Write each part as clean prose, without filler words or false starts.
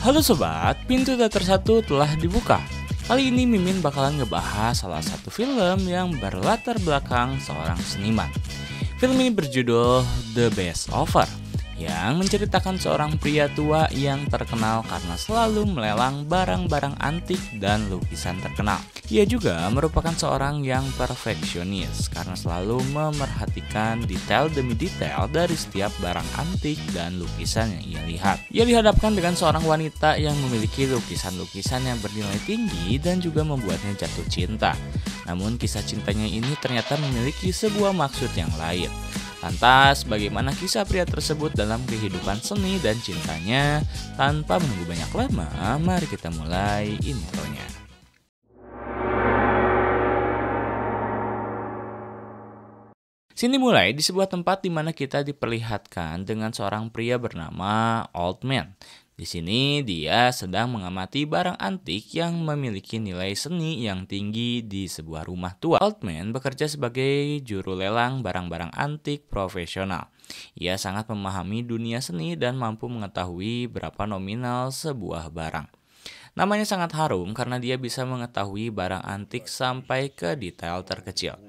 Halo sobat, pintu teater 1 telah dibuka. Kali ini Mimin bakalan ngebahas salah satu film yang berlatar belakang seorang seniman. Film ini berjudul The Best Offer, yang menceritakan seorang pria tua yang terkenal karena selalu melelang barang-barang antik dan lukisan terkenal. Ia juga merupakan seorang yang perfeksionis karena selalu memerhatikan detail demi detail dari setiap barang antik dan lukisan yang ia lihat. Ia dihadapkan dengan seorang wanita yang memiliki lukisan-lukisan yang bernilai tinggi dan juga membuatnya jatuh cinta. Namun kisah cintanya ini ternyata memiliki sebuah maksud yang lain. Lantas, bagaimana kisah pria tersebut dalam kehidupan seni dan cintanya? Tanpa menunggu banyak lama, mari kita mulai intronya. Sini mulai di sebuah tempat di mana kita diperlihatkan dengan seorang pria bernama Old Man. Di sini dia sedang mengamati barang antik yang memiliki nilai seni yang tinggi di sebuah rumah tua. Old Man bekerja sebagai juru lelang barang-barang antik profesional. Ia sangat memahami dunia seni dan mampu mengetahui berapa nominal sebuah barang. Namanya sangat harum karena dia bisa mengetahui barang antik sampai ke detail terkecil.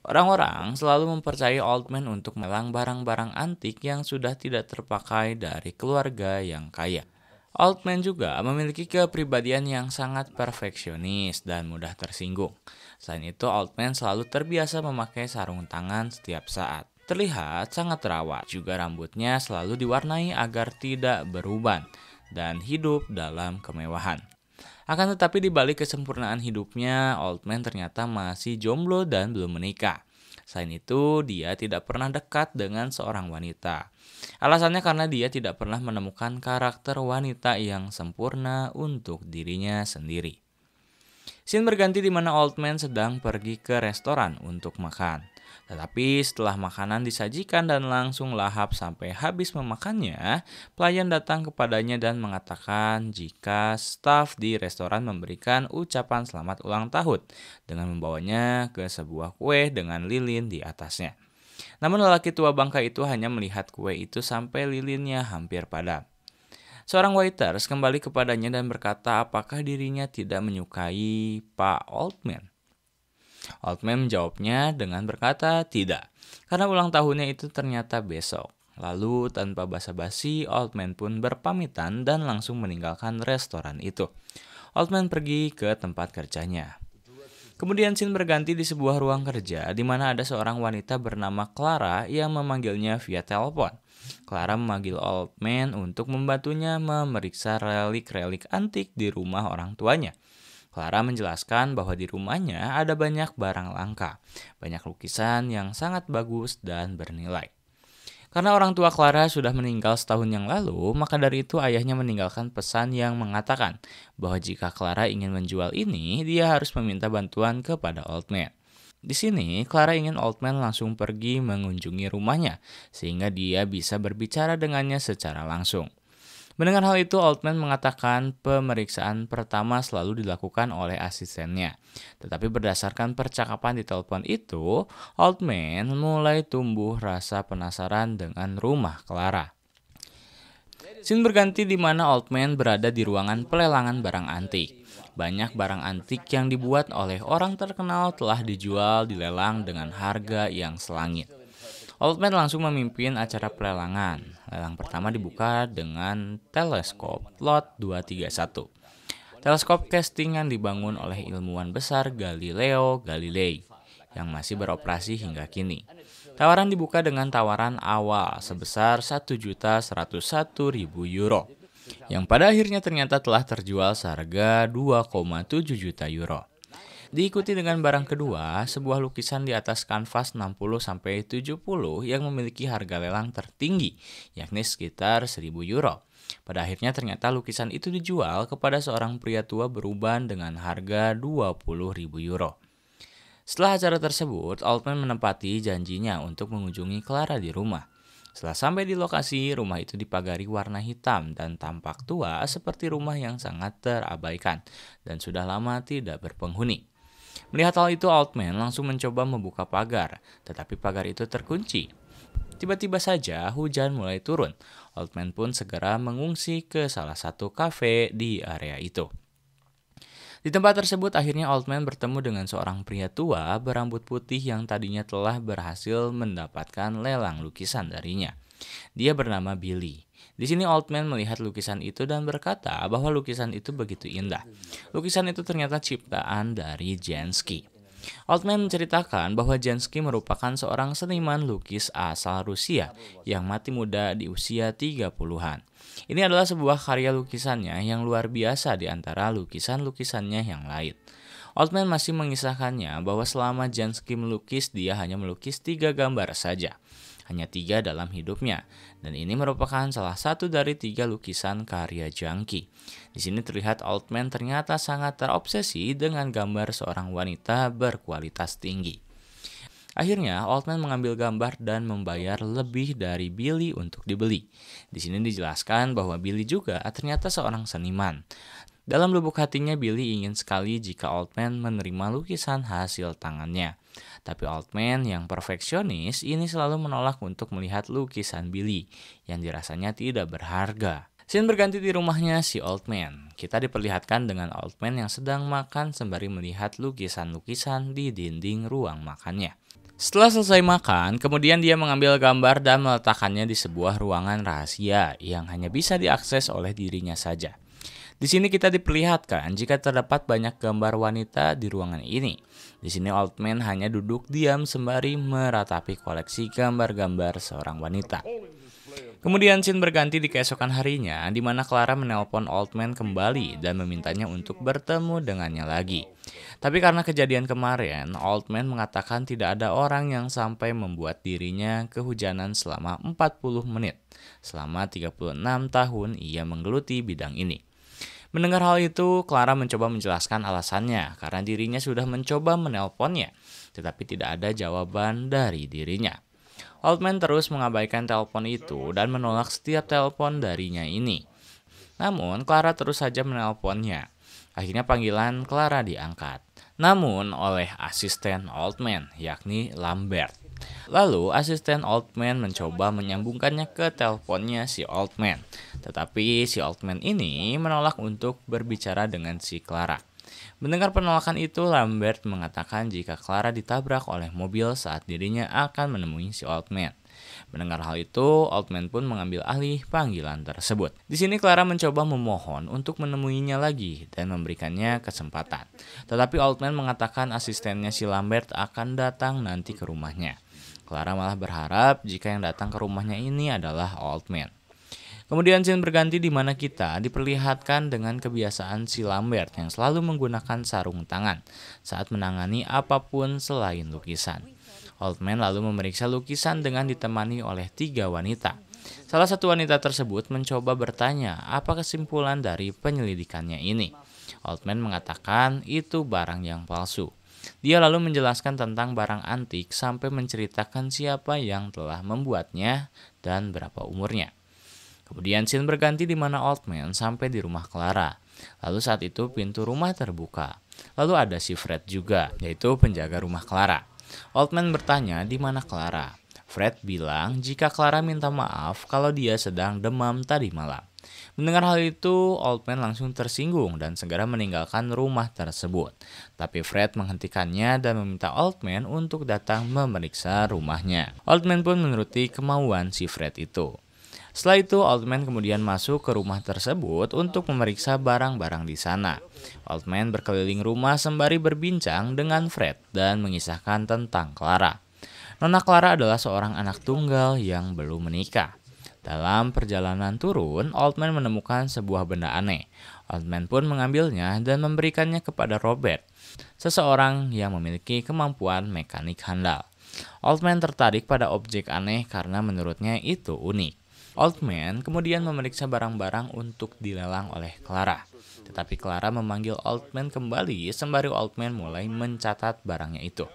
Orang-orang selalu mempercayai Old Man untuk melelang barang-barang antik yang sudah tidak terpakai dari keluarga yang kaya. Old Man juga memiliki kepribadian yang sangat perfeksionis dan mudah tersinggung. Selain itu, Old Man selalu terbiasa memakai sarung tangan setiap saat. Terlihat sangat terawat, juga rambutnya selalu diwarnai agar tidak beruban dan hidup dalam kemewahan. Akan tetapi di balik kesempurnaan hidupnya, Old Man ternyata masih jomblo dan belum menikah. Selain itu, dia tidak pernah dekat dengan seorang wanita. Alasannya karena dia tidak pernah menemukan karakter wanita yang sempurna untuk dirinya sendiri. Scene berganti di mana Old Man sedang pergi ke restoran untuk makan. Tetapi setelah makanan disajikan dan langsung lahap sampai habis memakannya, pelayan datang kepadanya dan mengatakan jika staf di restoran memberikan ucapan selamat ulang tahun dengan membawanya ke sebuah kue dengan lilin di atasnya. Namun lelaki tua bangka itu hanya melihat kue itu sampai lilinnya hampir padam. Seorang waiters kembali kepadanya dan berkata apakah dirinya tidak menyukai Pak Old Man. Old Man menjawabnya dengan berkata tidak, karena ulang tahunnya itu ternyata besok. Lalu tanpa basa-basi, Old Man pun berpamitan dan langsung meninggalkan restoran itu. Old Man pergi ke tempat kerjanya. Kemudian scene berganti di sebuah ruang kerja di mana ada seorang wanita bernama Clara yang memanggilnya via telepon. Clara memanggil Old Man untuk membantunya memeriksa relik-relik antik di rumah orang tuanya. Clara menjelaskan bahwa di rumahnya ada banyak barang langka, banyak lukisan yang sangat bagus dan bernilai. Karena orang tua Clara sudah meninggal setahun yang lalu, maka dari itu ayahnya meninggalkan pesan yang mengatakan bahwa jika Clara ingin menjual ini, dia harus meminta bantuan kepada Old Man. Di sini, Clara ingin Old Man langsung pergi mengunjungi rumahnya, sehingga dia bisa berbicara dengannya secara langsung. Mendengar hal itu, Old Man mengatakan pemeriksaan pertama selalu dilakukan oleh asistennya. Tetapi berdasarkan percakapan di telepon itu, Old Man mulai tumbuh rasa penasaran dengan rumah Clara. Scene berganti di mana Old Man berada di ruangan pelelangan barang antik. Banyak barang antik yang dibuat oleh orang terkenal telah dijual di lelang dengan harga yang selangit. Old Man langsung memimpin acara pelelangan. Lelang pertama dibuka dengan teleskop Lot 231. Teleskop casting yang dibangun oleh ilmuwan besar Galileo Galilei yang masih beroperasi hingga kini. Tawaran dibuka dengan tawaran awal sebesar 1.101.000 euro, yang pada akhirnya ternyata telah terjual seharga 2,7 juta euro. Diikuti dengan barang kedua, sebuah lukisan di atas kanvas 60-70 yang memiliki harga lelang tertinggi, yakni sekitar 1.000 euro. Pada akhirnya ternyata lukisan itu dijual kepada seorang pria tua beruban dengan harga 20.000 euro. Setelah acara tersebut, Old Man menepati janjinya untuk mengunjungi Clara di rumah. Setelah sampai di lokasi, rumah itu dipagari warna hitam dan tampak tua seperti rumah yang sangat terabaikan dan sudah lama tidak berpenghuni. Melihat hal itu, Old Man langsung mencoba membuka pagar, tetapi pagar itu terkunci. Tiba-tiba saja hujan mulai turun. Oldman pun segera mengungsi ke salah satu kafe di area itu. Di tempat tersebut akhirnya Oldman bertemu dengan seorang pria tua berambut putih yang tadinya telah berhasil mendapatkan lelang lukisan darinya. Dia bernama Billy. Di sini Oldman melihat lukisan itu dan berkata bahwa lukisan itu begitu indah. Lukisan itu ternyata ciptaan dari Jansky. Oldman menceritakan bahwa Jansky merupakan seorang seniman lukis asal Rusia yang mati muda di usia 30-an. Ini adalah sebuah karya lukisannya yang luar biasa di antara lukisan-lukisannya yang lain. Oldman masih mengisahkannya bahwa selama Jansky melukis, dia hanya melukis 3 gambar saja. Hanya 3 dalam hidupnya, dan ini merupakan salah satu dari 3 lukisan karya Jansky. Di sini terlihat Oldman ternyata sangat terobsesi dengan gambar seorang wanita berkualitas tinggi. Akhirnya, Oldman mengambil gambar dan membayar lebih dari Billy untuk dibeli. Di sini dijelaskan bahwa Billy juga ternyata seorang seniman. Dalam lubuk hatinya, Billy ingin sekali jika Oldman menerima lukisan hasil tangannya. Tapi Oldman yang perfeksionis ini selalu menolak untuk melihat lukisan Billy yang dirasanya tidak berharga. Scene berganti di rumahnya si Oldman. Kita diperlihatkan dengan Oldman yang sedang makan sembari melihat lukisan-lukisan di dinding ruang makannya. Setelah selesai makan, kemudian dia mengambil gambar dan meletakkannya di sebuah ruangan rahasia yang hanya bisa diakses oleh dirinya saja. Di sini kita diperlihatkan jika terdapat banyak gambar wanita di ruangan ini. Di sini Oldman hanya duduk diam sembari meratapi koleksi gambar-gambar seorang wanita. Kemudian scene berganti di keesokan harinya, di mana Clara menelpon Oldman kembali dan memintanya untuk bertemu dengannya lagi. Tapi karena kejadian kemarin, Oldman mengatakan tidak ada orang yang sampai membuat dirinya kehujanan selama 40 menit. Selama 36 tahun ia menggeluti bidang ini. Mendengar hal itu, Clara mencoba menjelaskan alasannya karena dirinya sudah mencoba menelponnya, tetapi tidak ada jawaban dari dirinya. Oldman terus mengabaikan telepon itu dan menolak setiap telepon darinya ini. Namun, Clara terus saja menelponnya. Akhirnya panggilan Clara diangkat. Namun, oleh asisten Oldman, yakni Lambert. Lalu, asisten Oldman mencoba menyambungkannya ke teleponnya si Oldman. Tetapi si Oldman ini menolak untuk berbicara dengan si Clara. Mendengar penolakan itu, Lambert mengatakan jika Clara ditabrak oleh mobil saat dirinya akan menemui si Oldman. Mendengar hal itu, Oldman pun mengambil alih panggilan tersebut. Di sini Clara mencoba memohon untuk menemuinya lagi dan memberikannya kesempatan. Tetapi Oldman mengatakan asistennya si Lambert akan datang nanti ke rumahnya. Clara malah berharap jika yang datang ke rumahnya ini adalah Oldman. Kemudian scene berganti di mana kita diperlihatkan dengan kebiasaan si Lambert yang selalu menggunakan sarung tangan saat menangani apapun selain lukisan. Oldman lalu memeriksa lukisan dengan ditemani oleh 3 wanita. Salah satu wanita tersebut mencoba bertanya apa kesimpulan dari penyelidikannya ini. Oldman mengatakan itu barang yang palsu. Dia lalu menjelaskan tentang barang antik sampai menceritakan siapa yang telah membuatnya dan berapa umurnya. Kemudian scene berganti di mana Oldman sampai di rumah Clara. Lalu saat itu pintu rumah terbuka. Lalu ada si Fred juga, yaitu penjaga rumah Clara. Oldman bertanya di mana Clara. Fred bilang jika Clara minta maaf kalau dia sedang demam tadi malam. Mendengar hal itu, Oldman langsung tersinggung dan segera meninggalkan rumah tersebut. Tapi Fred menghentikannya dan meminta Oldman untuk datang memeriksa rumahnya. Oldman pun menuruti kemauan si Fred itu. Setelah itu, Oldman kemudian masuk ke rumah tersebut untuk memeriksa barang-barang di sana. Oldman berkeliling rumah sembari berbincang dengan Fred dan mengisahkan tentang Clara. Nona Clara adalah seorang anak tunggal yang belum menikah. Dalam perjalanan turun, Oldman menemukan sebuah benda aneh. Oldman pun mengambilnya dan memberikannya kepada Robert, seseorang yang memiliki kemampuan mekanik handal. Oldman tertarik pada objek aneh karena menurutnya itu unik. Oldman kemudian memeriksa barang-barang untuk dilelang oleh Clara. Tetapi Clara memanggil Oldman kembali sembari Oldman mulai mencatat barangnya itu.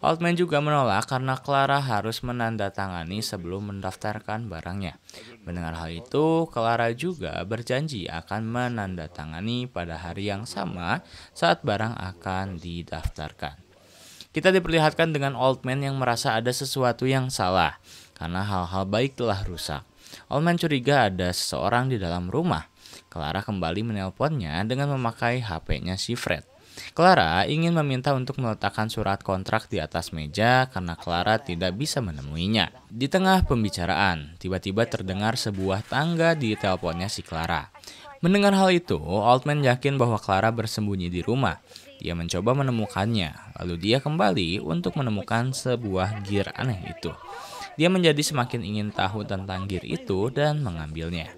Oldman juga menolak karena Clara harus menandatangani sebelum mendaftarkan barangnya. Mendengar hal itu, Clara juga berjanji akan menandatangani pada hari yang sama saat barang akan didaftarkan. Kita diperlihatkan dengan Oldman yang merasa ada sesuatu yang salah karena hal-hal baik telah rusak. Oldman curiga ada seseorang di dalam rumah. Clara kembali menelponnya dengan memakai HP-nya si Fred. Clara ingin meminta untuk meletakkan surat kontrak di atas meja karena Clara tidak bisa menemuinya. Di tengah pembicaraan, tiba-tiba terdengar sebuah tangga di teleponnya si Clara. Mendengar hal itu, Altman yakin bahwa Clara bersembunyi di rumah. Dia mencoba menemukannya, lalu dia kembali untuk menemukan sebuah gear aneh itu. Dia menjadi semakin ingin tahu tentang gear itu dan mengambilnya.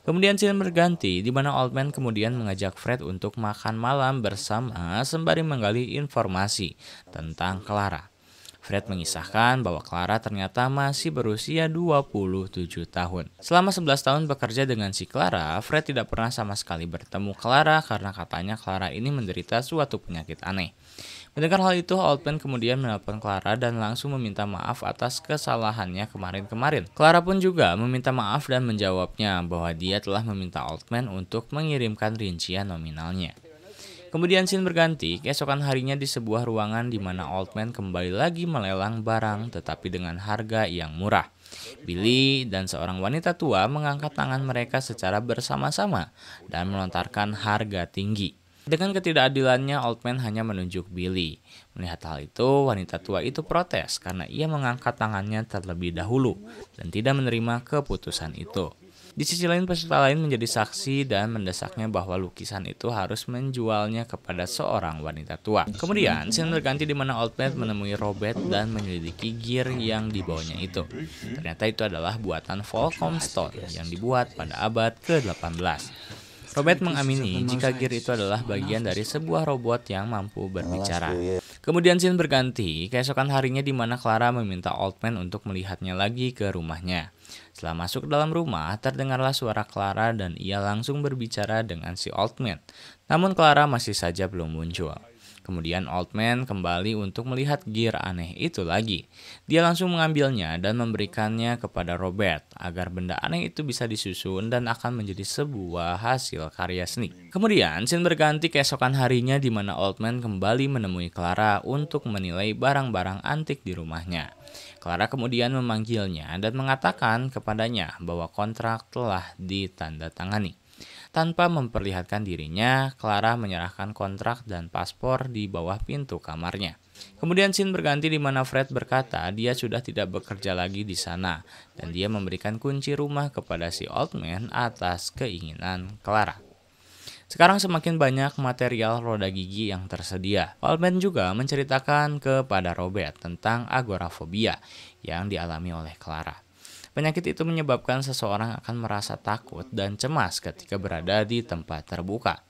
Kemudian scene berganti, di mana Altman kemudian mengajak Fred untuk makan malam bersama sembari menggali informasi tentang Clara. Fred mengisahkan bahwa Clara ternyata masih berusia 27 tahun. Selama 11 tahun bekerja dengan si Clara, Fred tidak pernah sama sekali bertemu Clara karena katanya Clara ini menderita suatu penyakit aneh. Mendengar hal itu, Altman kemudian menelpon Clara dan langsung meminta maaf atas kesalahannya kemarin-kemarin. Clara pun juga meminta maaf dan menjawabnya bahwa dia telah meminta Altman untuk mengirimkan rincian nominalnya. Kemudian scene berganti, keesokan harinya di sebuah ruangan di mana Altman kembali lagi melelang barang tetapi dengan harga yang murah. Billy dan seorang wanita tua mengangkat tangan mereka secara bersama-sama dan melontarkan harga tinggi. Dengan ketidakadilannya, Altman hanya menunjuk Billy. Melihat hal itu, wanita tua itu protes karena ia mengangkat tangannya terlebih dahulu dan tidak menerima keputusan itu. Di sisi lain, peserta lain menjadi saksi dan mendesaknya bahwa lukisan itu harus menjualnya kepada seorang wanita tua. Kemudian, scene berganti di mana Altman menemui Robert dan menyelidiki gear yang dibawanya itu. Ternyata itu adalah buatan Volcom Stone yang dibuat pada abad ke-18. Robert mengamini jika gear itu adalah bagian dari sebuah robot yang mampu berbicara. Kemudian scene berganti, keesokan harinya di mana Clara meminta Altman untuk melihatnya lagi ke rumahnya. Setelah masuk ke dalam rumah, terdengarlah suara Clara dan ia langsung berbicara dengan si Altman. Namun Clara masih saja belum muncul. Kemudian Altman kembali untuk melihat gear aneh itu lagi. Dia langsung mengambilnya dan memberikannya kepada Robert agar benda aneh itu bisa disusun dan akan menjadi sebuah hasil karya seni. Kemudian scene berganti keesokan harinya di mana Altman kembali menemui Clara untuk menilai barang-barang antik di rumahnya. Clara kemudian memanggilnya dan mengatakan kepadanya bahwa kontrak telah ditandatangani. Tanpa memperlihatkan dirinya, Clara menyerahkan kontrak dan paspor di bawah pintu kamarnya. Kemudian scene berganti di mana Fred berkata dia sudah tidak bekerja lagi di sana dan dia memberikan kunci rumah kepada si Altman atas keinginan Clara. Sekarang semakin banyak material roda gigi yang tersedia. Altman juga menceritakan kepada Robert tentang agorafobia yang dialami oleh Clara. Penyakit itu menyebabkan seseorang akan merasa takut dan cemas ketika berada di tempat terbuka.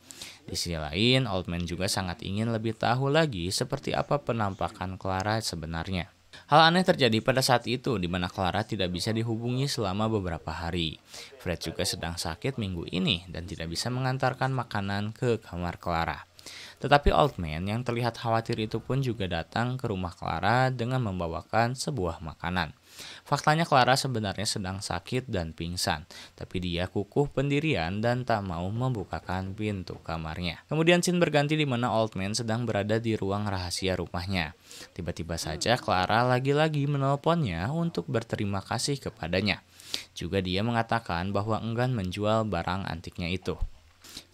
Di sisi lain, Altman juga sangat ingin lebih tahu lagi seperti apa penampakan Clara sebenarnya. Hal aneh terjadi pada saat itu di mana Clara tidak bisa dihubungi selama beberapa hari. Fred juga sedang sakit minggu ini dan tidak bisa mengantarkan makanan ke kamar Clara. Tetapi Altman yang terlihat khawatir itu pun juga datang ke rumah Clara dengan membawakan sebuah makanan. Faktanya Clara sebenarnya sedang sakit dan pingsan, tapi dia kukuh pendirian dan tak mau membukakan pintu kamarnya. Kemudian scene berganti di mana Altman sedang berada di ruang rahasia rumahnya. Tiba-tiba saja Clara lagi-lagi menelponnya untuk berterima kasih kepadanya. Juga dia mengatakan bahwa enggan menjual barang antiknya itu.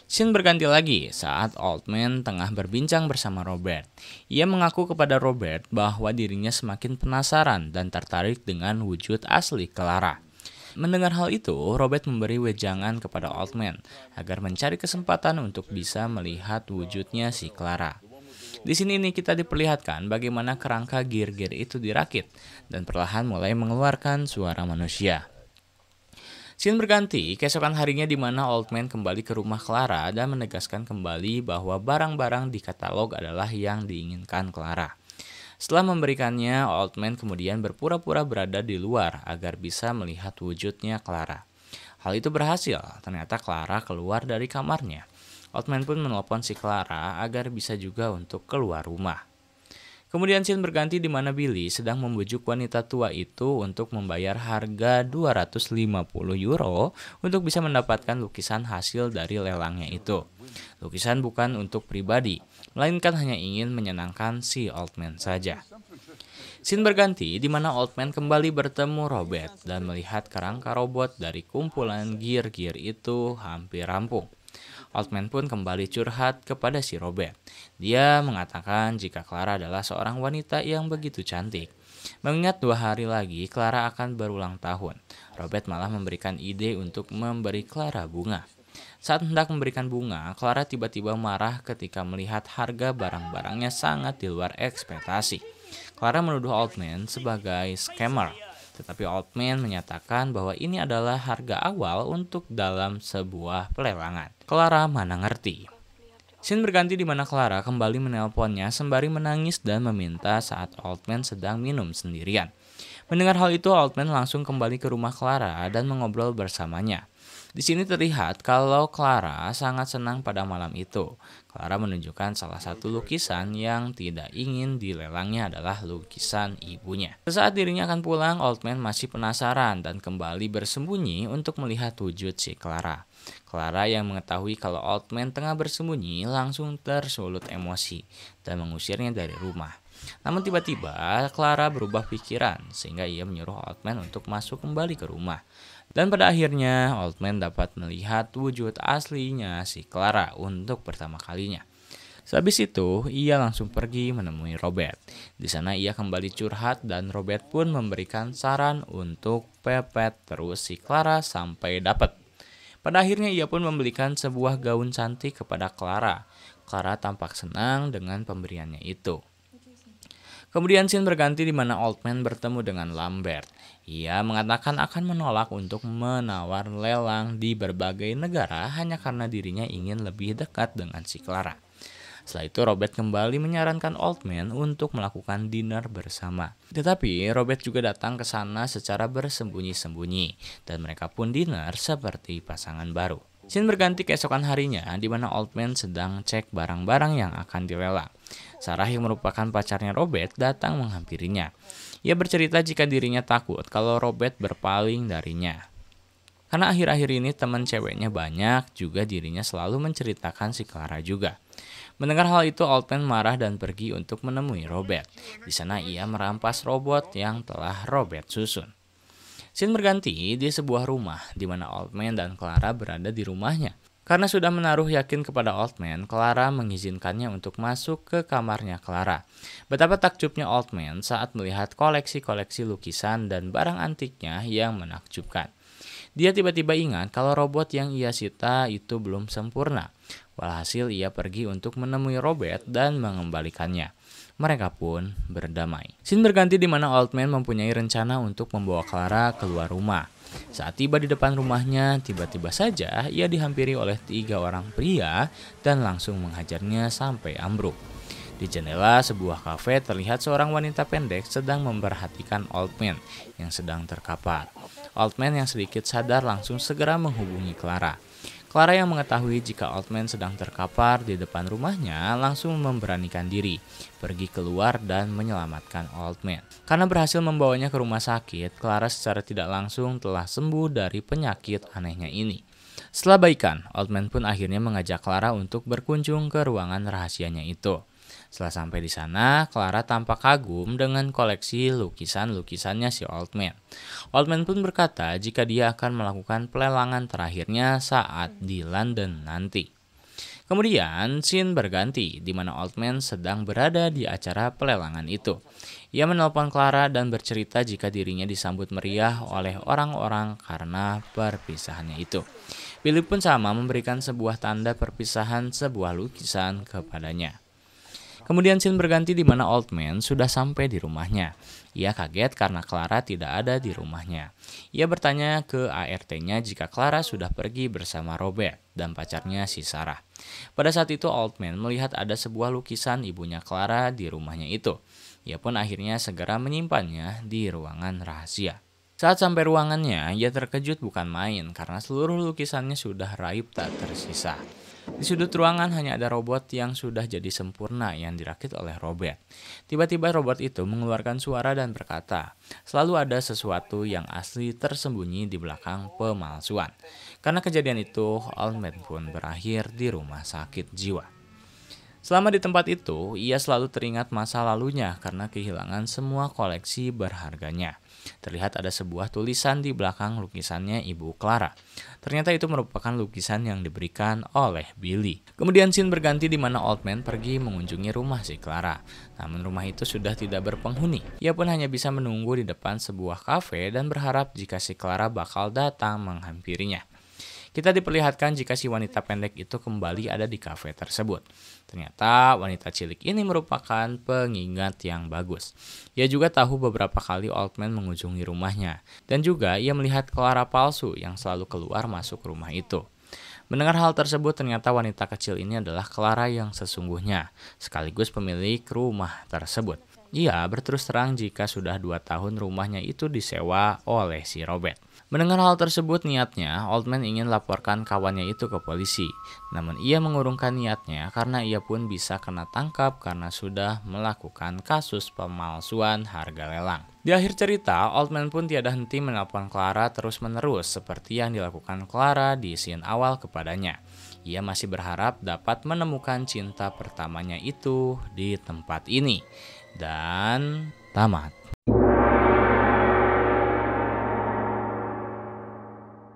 Scene berganti lagi saat Altman tengah berbincang bersama Robert. Ia mengaku kepada Robert bahwa dirinya semakin penasaran dan tertarik dengan wujud asli Clara. Mendengar hal itu, Robert memberi wejangan kepada Altman agar mencari kesempatan untuk bisa melihat wujudnya si Clara. Di sini kita diperlihatkan bagaimana kerangka gear-gear itu dirakit dan perlahan mulai mengeluarkan suara manusia. Scene berganti, keesokan harinya di mana Altman kembali ke rumah Clara dan menegaskan kembali bahwa barang-barang di katalog adalah yang diinginkan Clara. Setelah memberikannya, Altman kemudian berpura-pura berada di luar agar bisa melihat wujudnya Clara. Hal itu berhasil, ternyata Clara keluar dari kamarnya. Altman pun menelpon si Clara agar bisa juga untuk keluar rumah. Kemudian scene berganti di mana Billy sedang membujuk wanita tua itu untuk membayar harga 250 euro untuk bisa mendapatkan lukisan hasil dari lelangnya itu. Lukisan bukan untuk pribadi, melainkan hanya ingin menyenangkan si old man saja. Scene berganti di mana old man kembali bertemu Robert dan melihat kerangka robot dari kumpulan gear-gear itu hampir rampung. Oldman pun kembali curhat kepada si Robert. Dia mengatakan jika Clara adalah seorang wanita yang begitu cantik. Mengingat 2 hari lagi Clara akan berulang tahun, Robert malah memberikan ide untuk memberi Clara bunga. Saat hendak memberikan bunga, Clara tiba-tiba marah ketika melihat harga barang-barangnya sangat di luar ekspektasi. Clara menuduh Oldman sebagai scammer. Tetapi Oldman menyatakan bahwa ini adalah harga awal untuk dalam sebuah pelelangan. Clara mana ngerti. Scene berganti di mana Clara kembali menelponnya sembari menangis dan meminta saat Oldman sedang minum sendirian. Mendengar hal itu, Oldman langsung kembali ke rumah Clara dan mengobrol bersamanya. Di sini terlihat kalau Clara sangat senang pada malam itu. Clara menunjukkan salah satu lukisan yang tidak ingin dilelangnya adalah lukisan ibunya. Sesaat dirinya akan pulang, Oldman masih penasaran dan kembali bersembunyi untuk melihat wujud si Clara. Clara yang mengetahui kalau Oldman tengah bersembunyi langsung tersulut emosi dan mengusirnya dari rumah. Namun tiba-tiba Clara berubah pikiran sehingga ia menyuruh Oldman untuk masuk kembali ke rumah. Dan pada akhirnya Oldman dapat melihat wujud aslinya si Clara untuk pertama kalinya. Sehabis itu, ia langsung pergi menemui Robert. Di sana ia kembali curhat dan Robert pun memberikan saran untuk pepet terus si Clara sampai dapat. Pada akhirnya ia pun membelikan sebuah gaun cantik kepada Clara. Clara tampak senang dengan pemberiannya itu. Kemudian scene berganti di mana Oldman bertemu dengan Lambert. Ia mengatakan akan menolak untuk menawar lelang di berbagai negara hanya karena dirinya ingin lebih dekat dengan si Clara. Setelah itu Robert kembali menyarankan Oldman untuk melakukan dinner bersama. Tetapi Robert juga datang ke sana secara bersembunyi-sembunyi dan mereka pun dinner seperti pasangan baru. Scene berganti keesokan harinya di mana Oldman sedang cek barang-barang yang akan dilelang. Sarah yang merupakan pacarnya Robert datang menghampirinya. Ia bercerita jika dirinya takut kalau Robert berpaling darinya. Karena akhir-akhir ini teman ceweknya banyak, juga dirinya selalu menceritakan si Clara juga. Mendengar hal itu, Oldman marah dan pergi untuk menemui Robert. Di sana ia merampas robot yang telah Robert susun. Scene berganti di sebuah rumah di mana Oldman dan Clara berada di rumahnya. Karena sudah menaruh yakin kepada Oldman, Clara mengizinkannya untuk masuk ke kamarnya Clara. Betapa takjubnya Oldman saat melihat koleksi-koleksi lukisan dan barang antiknya yang menakjubkan. Dia tiba-tiba ingat kalau robot yang ia sita itu belum sempurna. Walhasil ia pergi untuk menemui Robert dan mengembalikannya. Mereka pun berdamai. Scene berganti di mana Oldman mempunyai rencana untuk membawa Clara keluar rumah. Saat tiba di depan rumahnya, tiba-tiba saja ia dihampiri oleh 3 orang pria dan langsung menghajarnya sampai ambruk. Di jendela sebuah kafe terlihat seorang wanita pendek sedang memperhatikan Oldman yang sedang terkapar. Oldman yang sedikit sadar langsung segera menghubungi Clara. Clara yang mengetahui jika Oldman sedang terkapar di depan rumahnya langsung memberanikan diri, pergi keluar dan menyelamatkan Oldman. Karena berhasil membawanya ke rumah sakit, Clara secara tidak langsung telah sembuh dari penyakit anehnya ini. Setelah baikan, Oldman pun akhirnya mengajak Clara untuk berkunjung ke ruangan rahasianya itu. Setelah sampai di sana, Clara tampak kagum dengan koleksi lukisan-lukisannya si Oldman. Oldman pun berkata jika dia akan melakukan pelelangan terakhirnya saat di London nanti. Kemudian, scene berganti di mana Oldman sedang berada di acara pelelangan itu. Ia menelpon Clara dan bercerita jika dirinya disambut meriah oleh orang-orang karena perpisahannya itu. Billy pun sama memberikan sebuah tanda perpisahan sebuah lukisan kepadanya. Kemudian scene berganti di mana Oldman sudah sampai di rumahnya. Ia kaget karena Clara tidak ada di rumahnya. Ia bertanya ke ART-nya jika Clara sudah pergi bersama Robert dan pacarnya si Sarah. Pada saat itu Oldman melihat ada sebuah lukisan ibunya Clara di rumahnya itu. Ia pun akhirnya segera menyimpannya di ruangan rahasia. Saat sampai ruangannya, ia terkejut bukan main karena seluruh lukisannya sudah raib tak tersisa. Di sudut ruangan hanya ada robot yang sudah jadi sempurna yang dirakit oleh Robert. Tiba-tiba robot itu mengeluarkan suara dan berkata, selalu ada sesuatu yang asli tersembunyi di belakang pemalsuan. Karena kejadian itu, Oldman pun berakhir di rumah sakit jiwa. Selama di tempat itu, ia selalu teringat masa lalunya karena kehilangan semua koleksi berharganya. Terlihat ada sebuah tulisan di belakang lukisannya Ibu Clara. Ternyata itu merupakan lukisan yang diberikan oleh Billy. Kemudian scene berganti di mana Oldman pergi mengunjungi rumah si Clara. Namun rumah itu sudah tidak berpenghuni. Ia pun hanya bisa menunggu di depan sebuah kafe dan berharap jika si Clara bakal datang menghampirinya. Kita diperlihatkan jika si wanita pendek itu kembali ada di kafe tersebut. Ternyata wanita cilik ini merupakan pengingat yang bagus. Ia juga tahu beberapa kali Oldman mengunjungi rumahnya. Dan juga ia melihat Clara palsu yang selalu keluar masuk rumah itu. Mendengar hal tersebut, ternyata wanita kecil ini adalah Clara yang sesungguhnya, sekaligus pemilik rumah tersebut. Ia berterus terang jika sudah 2 tahun rumahnya itu disewa oleh si Robert. Mendengar hal tersebut niatnya, Oldman ingin laporkan kawannya itu ke polisi. Namun ia mengurungkan niatnya karena ia pun bisa kena tangkap karena sudah melakukan kasus pemalsuan harga lelang. Di akhir cerita, Oldman pun tiada henti menelpon Clara terus-menerus seperti yang dilakukan Clara di scene awal kepadanya. Ia masih berharap dapat menemukan cinta pertamanya itu di tempat ini. Dan tamat.